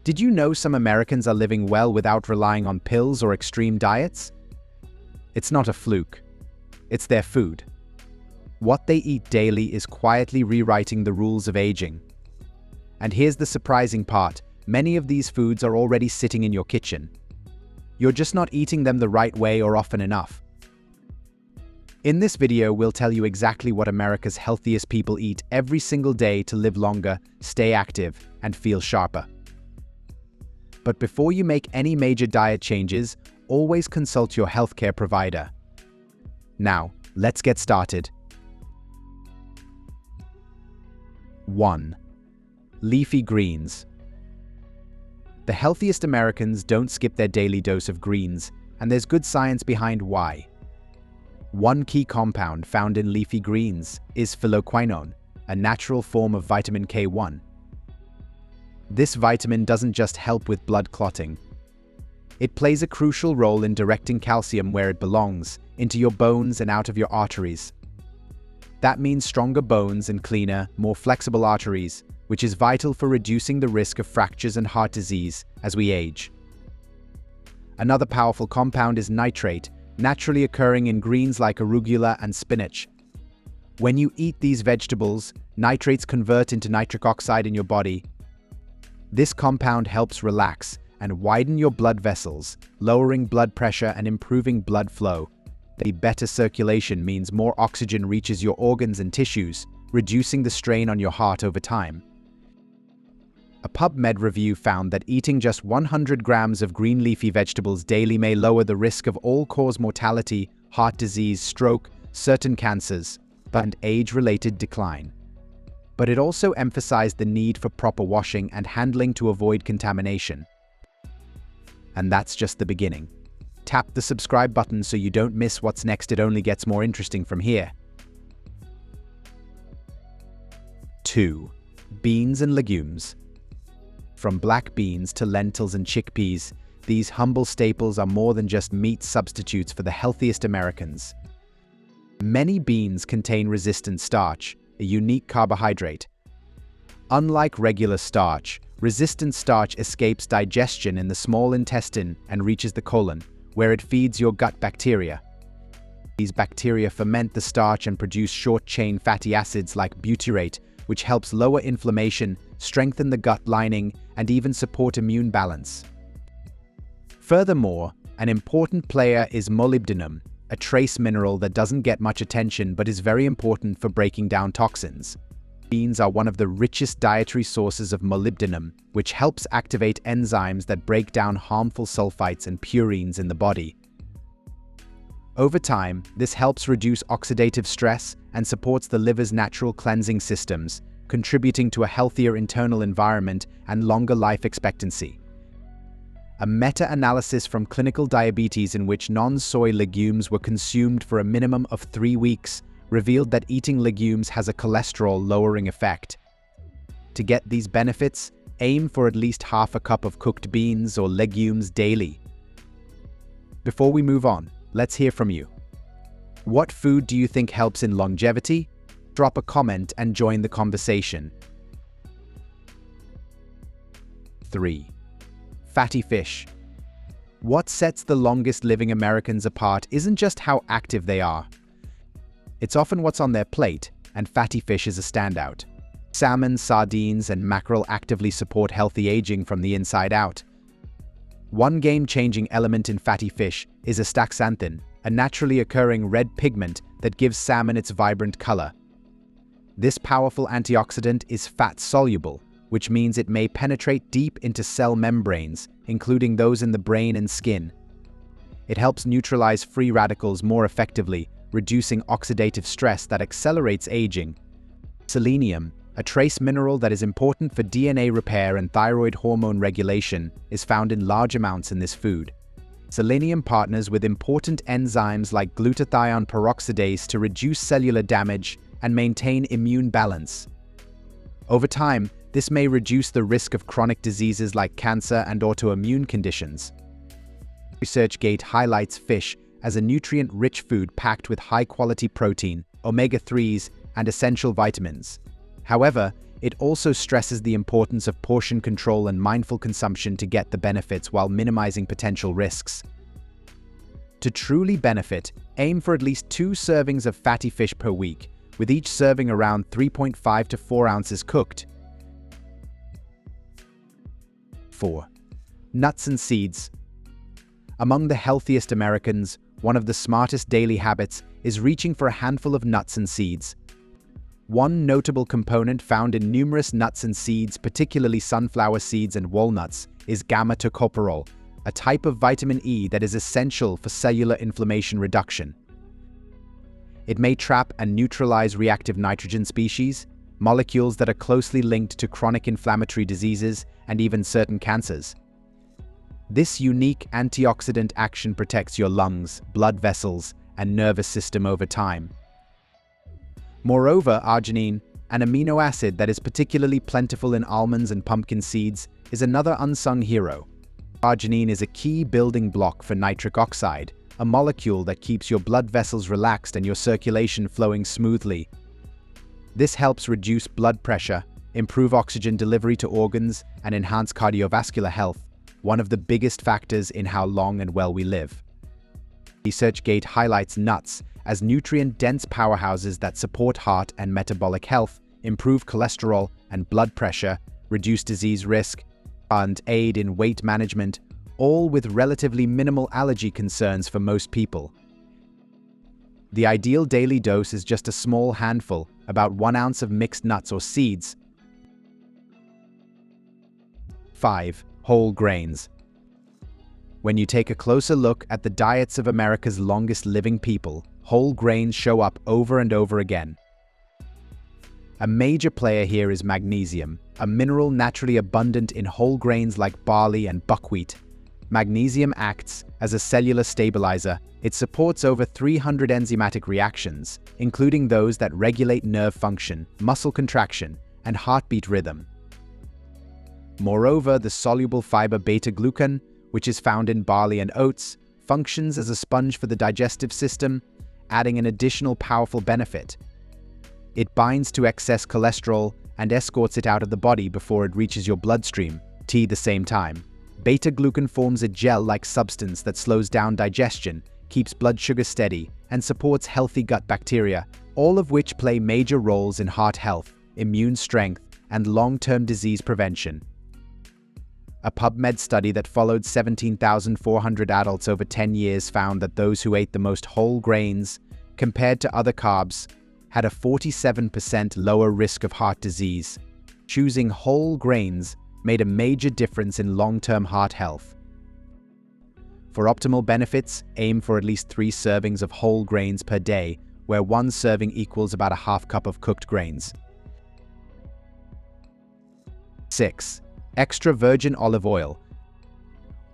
Did you know some Americans are living well without relying on pills or extreme diets? It's not a fluke. It's their food. What they eat daily is quietly rewriting the rules of aging. And here's the surprising part. Many of these foods are already sitting in your kitchen. You're just not eating them the right way or often enough. In this video, we'll tell you exactly what America's healthiest people eat every single day to live longer, stay active, and feel sharper. But before you make any major diet changes, always consult your healthcare provider. Now, let's get started. 1. Leafy greens. The healthiest Americans don't skip their daily dose of greens, and there's good science behind why. One key compound found in leafy greens is phylloquinone, a natural form of vitamin K1. This vitamin doesn't just help with blood clotting. It plays a crucial role in directing calcium where it belongs, into your bones and out of your arteries. That means stronger bones and cleaner, more flexible arteries, which is vital for reducing the risk of fractures and heart disease as we age. Another powerful compound is nitrate, naturally occurring in greens like arugula and spinach. When you eat these vegetables, nitrates convert into nitric oxide in your body. This compound helps relax and widen your blood vessels, lowering blood pressure and improving blood flow. The better circulation means more oxygen reaches your organs and tissues, reducing the strain on your heart over time. A PubMed review found that eating just 100 grams of green leafy vegetables daily may lower the risk of all-cause mortality, heart disease, stroke, certain cancers, and age-related decline. But it also emphasized the need for proper washing and handling to avoid contamination. And that's just the beginning. Tap the subscribe button so you don't miss what's next. It only gets more interesting from here. 2. Beans and legumes. From black beans to lentils and chickpeas, these humble staples are more than just meat substitutes for the healthiest Americans. Many beans contain resistant starch, a unique carbohydrate. Unlike regular starch, resistant starch escapes digestion in the small intestine and reaches the colon, where it feeds your gut bacteria. These bacteria ferment the starch and produce short-chain fatty acids like butyrate, which helps lower inflammation, strengthen the gut lining, and even support immune balance. Furthermore, an important player is molybdenum, a trace mineral that doesn't get much attention but is very important for breaking down toxins. Beans are one of the richest dietary sources of molybdenum, which helps activate enzymes that break down harmful sulfites and purines in the body. Over time, this helps reduce oxidative stress and supports the liver's natural cleansing systems, contributing to a healthier internal environment and longer life expectancy. A meta-analysis from clinical diabetes in which non-soy legumes were consumed for a minimum of 3 weeks revealed that eating legumes has a cholesterol-lowering effect. To get these benefits, aim for at least half a cup of cooked beans or legumes daily. Before we move on, let's hear from you. What food do you think helps in longevity? Drop a comment and join the conversation. 3. Fatty fish. What sets the longest-living Americans apart isn't just how active they are. It's often what's on their plate, and fatty fish is a standout. Salmon, sardines, and mackerel actively support healthy aging from the inside out. One game-changing element in fatty fish is astaxanthin, a naturally occurring red pigment that gives salmon its vibrant color. This powerful antioxidant is fat-soluble, which means it may penetrate deep into cell membranes, including those in the brain and skin. It helps neutralize free radicals more effectively, reducing oxidative stress that accelerates aging. Selenium, a trace mineral that is important for DNA repair and thyroid hormone regulation, is found in large amounts in this food. Selenium partners with important enzymes like glutathione peroxidase to reduce cellular damage and maintain immune balance. Over time, this may reduce the risk of chronic diseases like cancer and autoimmune conditions. ResearchGate highlights fish as a nutrient-rich food packed with high-quality protein, omega-3s, and essential vitamins. However, it also stresses the importance of portion control and mindful consumption to get the benefits while minimizing potential risks. To truly benefit, aim for at least 2 servings of fatty fish per week, with each serving around 3.5 to 4 ounces cooked. 4. Nuts and seeds. Among the healthiest Americans, one of the smartest daily habits is reaching for a handful of nuts and seeds. One notable component found in numerous nuts and seeds, particularly sunflower seeds and walnuts, is gamma-tocopherol, a type of vitamin E that is essential for cellular inflammation reduction. It may trap and neutralize reactive nitrogen species, molecules that are closely linked to chronic inflammatory diseases and even certain cancers. This unique antioxidant action protects your lungs, blood vessels, and nervous system over time. Moreover, arginine, an amino acid that is particularly plentiful in almonds and pumpkin seeds, is another unsung hero. Arginine is a key building block for nitric oxide, a molecule that keeps your blood vessels relaxed and your circulation flowing smoothly. This helps reduce blood pressure, improve oxygen delivery to organs, and enhance cardiovascular health, one of the biggest factors in how long and well we live. ResearchGate highlights nuts as nutrient-dense powerhouses that support heart and metabolic health, improve cholesterol and blood pressure, reduce disease risk, and aid in weight management, all with relatively minimal allergy concerns for most people. The ideal daily dose is just a small handful, about 1 ounce of mixed nuts or seeds. 5. Whole grains. When you take a closer look at the diets of America's longest living people, whole grains show up over and over again. A major player here is magnesium, a mineral naturally abundant in whole grains like barley and buckwheat. Magnesium acts as a cellular stabilizer. It supports over 300 enzymatic reactions, including those that regulate nerve function, muscle contraction, and heartbeat rhythm. Moreover, the soluble fiber beta-glucan, which is found in barley and oats, functions as a sponge for the digestive system, adding an additional powerful benefit. It binds to excess cholesterol and escorts it out of the body before it reaches your bloodstream, at the same time. Beta-glucan forms a gel-like substance that slows down digestion, keeps blood sugar steady, and supports healthy gut bacteria, all of which play major roles in heart health, immune strength, and long-term disease prevention. A PubMed study that followed 17,400 adults over 10 years found that those who ate the most whole grains, compared to other carbs, had a 47% lower risk of heart disease. Choosing whole grains made a major difference in long-term heart health. For optimal benefits, aim for at least 3 servings of whole grains per day, where 1 serving equals about a half cup of cooked grains. 6. Extra virgin olive oil.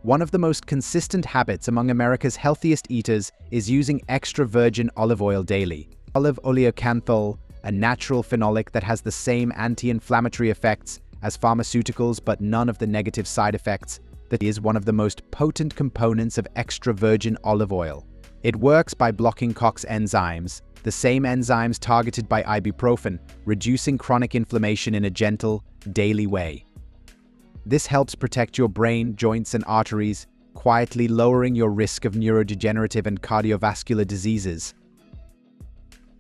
One of the most consistent habits among America's healthiest eaters is using extra virgin olive oil daily. Olive oleocanthal, a natural phenolic that has the same anti-inflammatory effects as pharmaceuticals but none of the negative side effects, that is one of the most potent components of extra virgin olive oil. It works by blocking COX enzymes, the same enzymes targeted by ibuprofen, reducing chronic inflammation in a gentle, daily way. This helps protect your brain, joints, and arteries, quietly lowering your risk of neurodegenerative and cardiovascular diseases.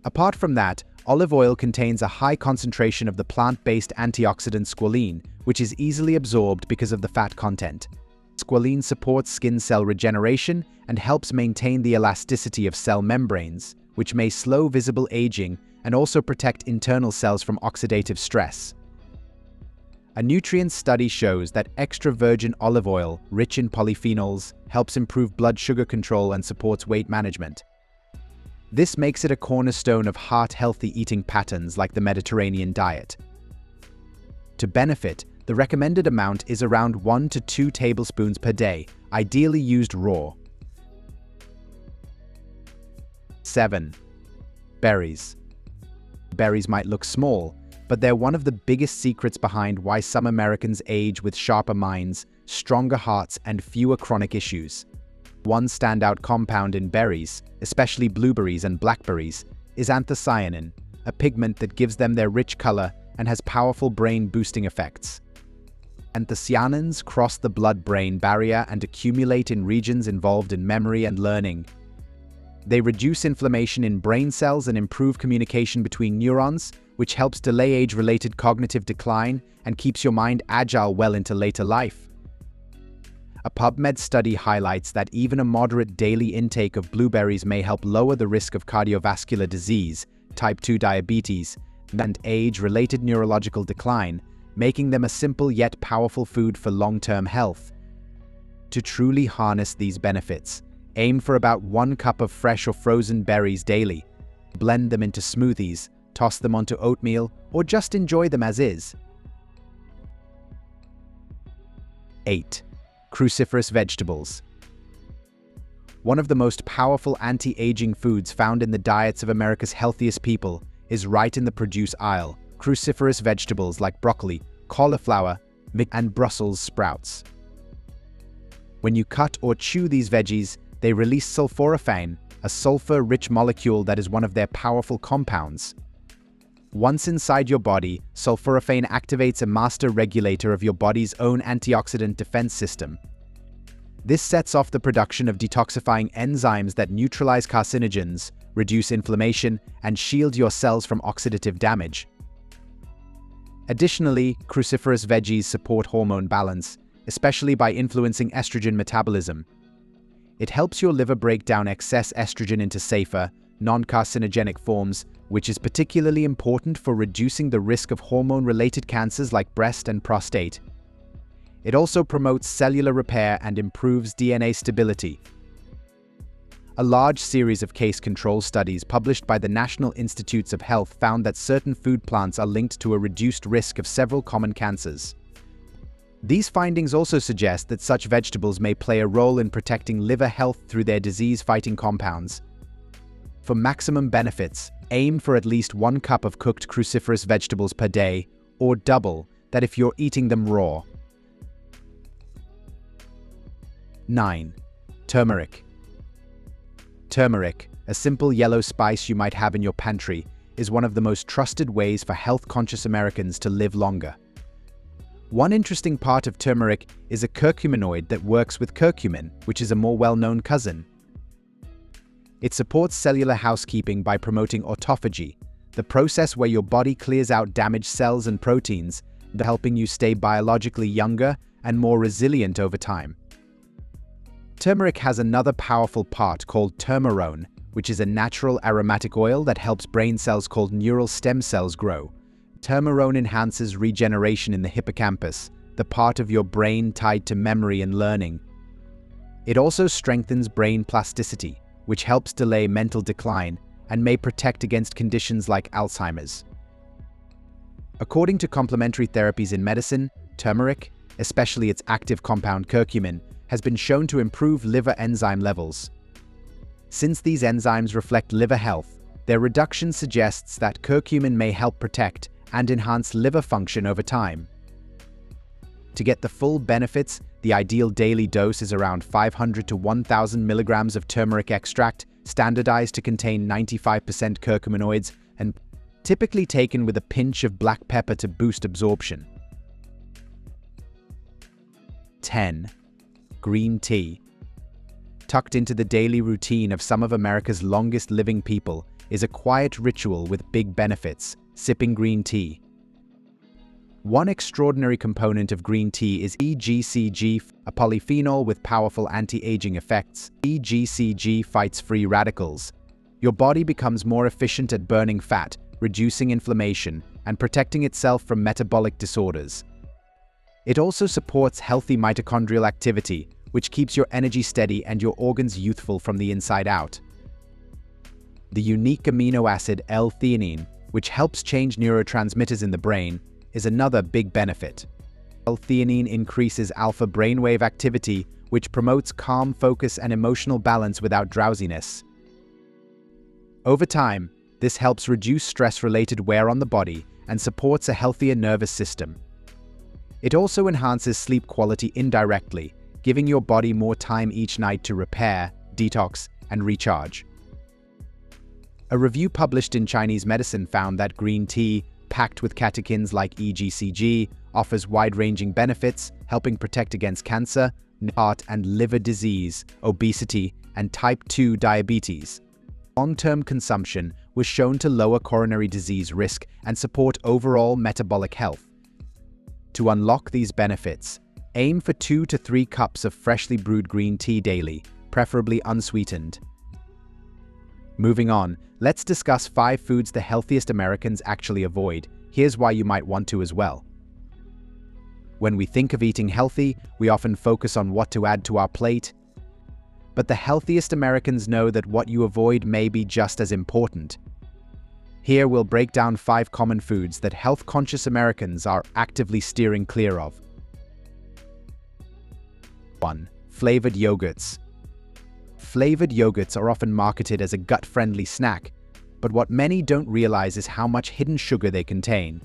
Apart from that, olive oil contains a high concentration of the plant-based antioxidant squalene, which is easily absorbed because of the fat content. Squalene supports skin cell regeneration and helps maintain the elasticity of cell membranes, which may slow visible aging and also protect internal cells from oxidative stress. A nutrient study shows that extra virgin olive oil, rich in polyphenols, helps improve blood sugar control and supports weight management. This makes it a cornerstone of heart-healthy eating patterns like the Mediterranean diet. To benefit, the recommended amount is around 1 to 2 tablespoons per day, ideally used raw. 7. Berries. Berries might look small, but they're one of the biggest secrets behind why some Americans age with sharper minds, stronger hearts, and fewer chronic issues. One standout compound in berries, especially blueberries and blackberries, is anthocyanin, a pigment that gives them their rich color and has powerful brain-boosting effects. Anthocyanins cross the blood-brain barrier and accumulate in regions involved in memory and learning. They reduce inflammation in brain cells and improve communication between neurons, which helps delay age-related cognitive decline and keeps your mind agile well into later life. A PubMed study highlights that even a moderate daily intake of blueberries may help lower the risk of cardiovascular disease, type 2 diabetes, and age-related neurological decline, making them a simple yet powerful food for long-term health. To truly harness these benefits, aim for about 1 cup of fresh or frozen berries daily. Blend them into smoothies, toss them onto oatmeal, or just enjoy them as is. 8. Cruciferous vegetables. One of the most powerful anti-aging foods found in the diets of America's healthiest people is right in the produce aisle: cruciferous vegetables like broccoli, cauliflower, and Brussels sprouts. When you cut or chew these veggies, they release sulforaphane, a sulfur-rich molecule that is one of their powerful compounds. Once inside your body, sulforaphane activates a master regulator of your body's own antioxidant defense system. This sets off the production of detoxifying enzymes that neutralize carcinogens, reduce inflammation, and shield your cells from oxidative damage. Additionally, cruciferous veggies support hormone balance, especially by influencing estrogen metabolism. It helps your liver break down excess estrogen into safer, non-carcinogenic forms, which is particularly important for reducing the risk of hormone-related cancers like breast and prostate. It also promotes cellular repair and improves DNA stability. A large series of case control studies published by the National Institutes of Health found that certain food plants are linked to a reduced risk of several common cancers. These findings also suggest that such vegetables may play a role in protecting liver health through their disease-fighting compounds. For maximum benefits, aim for at least 1 cup of cooked cruciferous vegetables per day, or double that if you're eating them raw. 9. Turmeric. Turmeric, a simple yellow spice you might have in your pantry, is one of the most trusted ways for health-conscious Americans to live longer. One interesting part of turmeric is a curcuminoid that works with curcumin, which is a more well-known cousin. It supports cellular housekeeping by promoting autophagy, the process where your body clears out damaged cells and proteins, helping you stay biologically younger and more resilient over time. Turmeric has another powerful part called turmerone, which is a natural aromatic oil that helps brain cells called neural stem cells grow. Turmerone enhances regeneration in the hippocampus, the part of your brain tied to memory and learning. It also strengthens brain plasticity, which helps delay mental decline and may protect against conditions like Alzheimer's. According to complementary therapies in medicine, turmeric, especially its active compound curcumin, has been shown to improve liver enzyme levels. Since these enzymes reflect liver health, their reduction suggests that curcumin may help protect and enhance liver function over time. To get the full benefits, the ideal daily dose is around 500 to 1,000 milligrams of turmeric extract, standardized to contain 95% curcuminoids, and typically taken with a pinch of black pepper to boost absorption. 10. Green tea. Tucked into the daily routine of some of America's longest-living people is a quiet ritual with big benefits: sipping green tea. One extraordinary component of green tea is EGCG, a polyphenol with powerful anti-aging effects. EGCG fights free radicals. Your body becomes more efficient at burning fat, reducing inflammation, and protecting itself from metabolic disorders. It also supports healthy mitochondrial activity, which keeps your energy steady and your organs youthful from the inside out. The unique amino acid L-theanine, which helps change neurotransmitters in the brain, is another big benefit. L-theanine increases alpha brainwave activity, which promotes calm focus and emotional balance without drowsiness. Over time, this helps reduce stress-related wear on the body and supports a healthier nervous system. It also enhances sleep quality indirectly, giving your body more time each night to repair, detox, and recharge. A review published in Chinese Medicine found that green tea, packed with catechins like EGCG, offers wide-ranging benefits, helping protect against cancer, heart and liver disease, obesity, and type 2 diabetes. Long-term consumption was shown to lower coronary disease risk and support overall metabolic health. To unlock these benefits, aim for 2 to 3 cups of freshly brewed green tea daily, preferably unsweetened. Moving on, let's discuss 5 foods the healthiest Americans actually avoid. Here's why you might want to as well. When we think of eating healthy, we often focus on what to add to our plate. But the healthiest Americans know that what you avoid may be just as important. Here we'll break down 5 common foods that health-conscious Americans are actively steering clear of. 1. Flavored yogurts. Flavored yogurts are often marketed as a gut-friendly snack, but what many don't realize is how much hidden sugar they contain.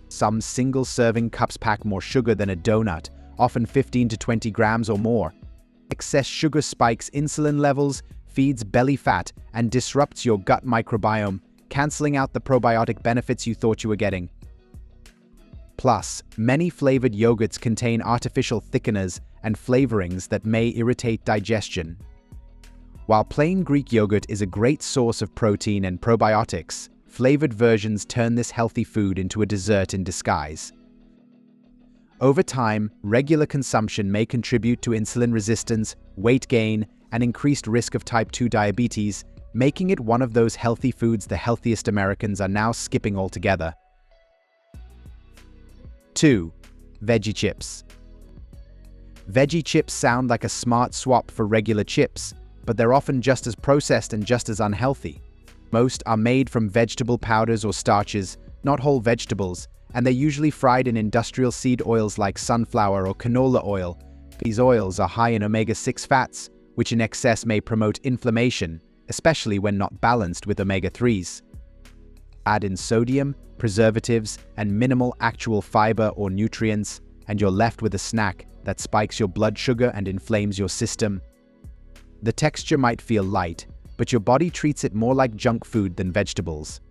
Some single-serving cups pack more sugar than a donut, often 15 to 20 grams or more. Excess sugar spikes insulin levels, feeds belly fat, and disrupts your gut microbiome, canceling out the probiotic benefits you thought you were getting. Plus, many flavored yogurts contain artificial thickeners and flavorings that may irritate digestion. While plain Greek yogurt is a great source of protein and probiotics, flavored versions turn this healthy food into a dessert in disguise. Over time, regular consumption may contribute to insulin resistance, weight gain, and increased risk of type 2 diabetes, making it one of those healthy foods the healthiest Americans are now skipping altogether. 2. Veggie chips. Veggie chips sound like a smart swap for regular chips, but they're often just as processed and just as unhealthy. Most are made from vegetable powders or starches, not whole vegetables, and they're usually fried in industrial seed oils like sunflower or canola oil. These oils are high in omega-6 fats, which in excess may promote inflammation, especially when not balanced with omega-3s. Add in sodium, preservatives, and minimal actual fiber or nutrients, and you're left with a snack that spikes your blood sugar and inflames your system. The texture might feel light, but your body treats it more like junk food than vegetables.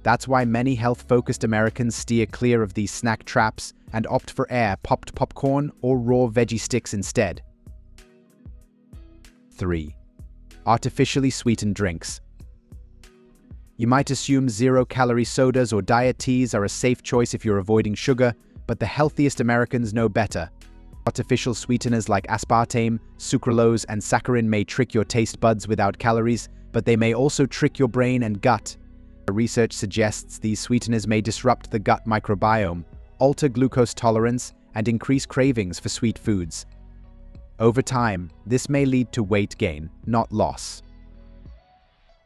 That's why many health-focused Americans steer clear of these snack traps and opt for air-popped popcorn or raw veggie sticks instead. 3. Artificially sweetened drinks. You might assume zero-calorie sodas or diet teas are a safe choice if you're avoiding sugar, but the healthiest Americans know better. Artificial sweeteners like aspartame, sucralose, and saccharin may trick your taste buds without calories, but they may also trick your brain and gut. Research suggests these sweeteners may disrupt the gut microbiome, alter glucose tolerance, and increase cravings for sweet foods. Over time, this may lead to weight gain, not loss.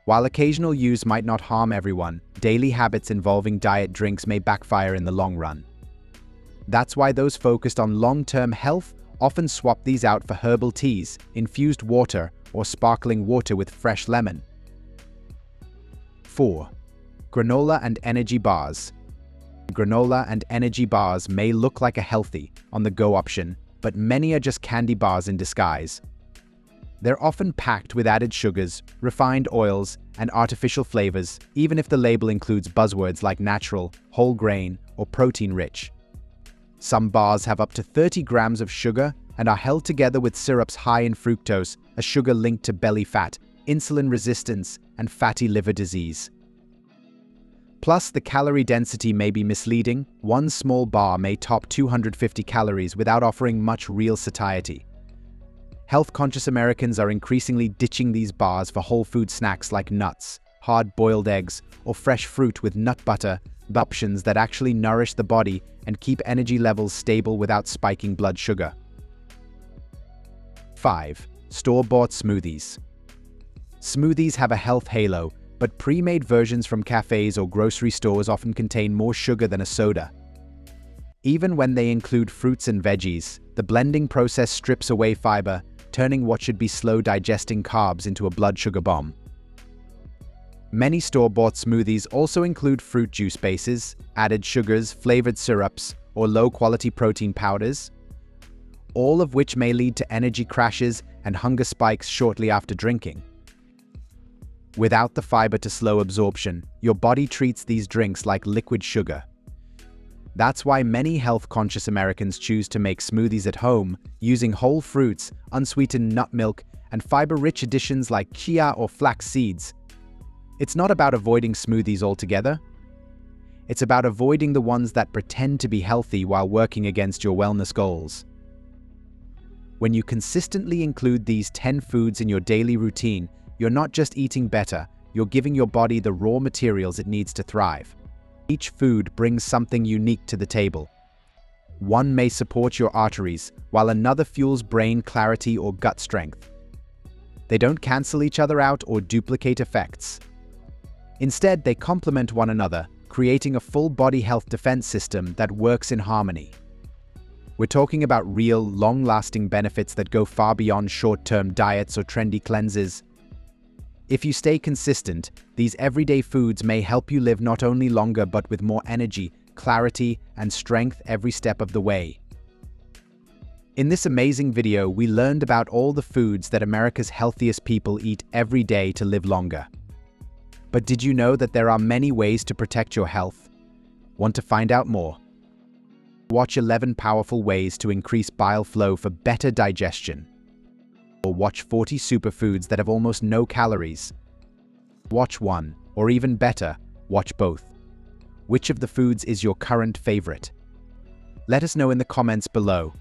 While occasional use might not harm everyone, daily habits involving diet drinks may backfire in the long run. That's why those focused on long-term health often swap these out for herbal teas, infused water, or sparkling water with fresh lemon. 4. Granola and energy bars. Granola and energy bars may look like a healthy, on-the-go option, but many are just candy bars in disguise. They're often packed with added sugars, refined oils, and artificial flavors, even if the label includes buzzwords like natural, whole grain, or protein-rich. Some bars have up to 30 grams of sugar and are held together with syrups high in fructose, a sugar linked to belly fat, insulin resistance, and fatty liver disease. Plus, the calorie density may be misleading. One small bar may top 250 calories without offering much real satiety. Health-conscious Americans are increasingly ditching these bars for whole food snacks like nuts, hard-boiled eggs, or fresh fruit with nut butter, options that actually nourish the body and keep energy levels stable without spiking blood sugar. 5. Store-bought smoothies. Smoothies have a health halo, but pre-made versions from cafes or grocery stores often contain more sugar than a soda. Even when they include fruits and veggies, the blending process strips away fiber, turning what should be slow-digesting carbs into a blood sugar bomb. Many store-bought smoothies also include fruit juice bases, added sugars, flavored syrups, or low-quality protein powders, all of which may lead to energy crashes and hunger spikes shortly after drinking. Without the fiber to slow absorption, your body treats these drinks like liquid sugar. That's why many health-conscious Americans choose to make smoothies at home using whole fruits, unsweetened nut milk, and fiber-rich additions like chia or flax seeds. It's not about avoiding smoothies altogether. It's about avoiding the ones that pretend to be healthy while working against your wellness goals. When you consistently include these 10 foods in your daily routine, you're not just eating better, you're giving your body the raw materials it needs to thrive. Each food brings something unique to the table. One may support your arteries, while another fuels brain clarity or gut strength. They don't cancel each other out or duplicate effects. Instead, they complement one another, creating a full body health defense system that works in harmony. We're talking about real, long-lasting benefits that go far beyond short-term diets or trendy cleanses. If you stay consistent, these everyday foods may help you live not only longer but with more energy, clarity, and strength every step of the way. In this amazing video, we learned about all the foods that America's healthiest people eat every day to live longer. But did you know that there are many ways to protect your health? Want to find out more? Watch 11 powerful ways to increase bile flow for better digestion. Or watch 40 superfoods that have almost no calories. Watch one, or even better, watch both. Which of the foods is your current favorite? Let us know in the comments below.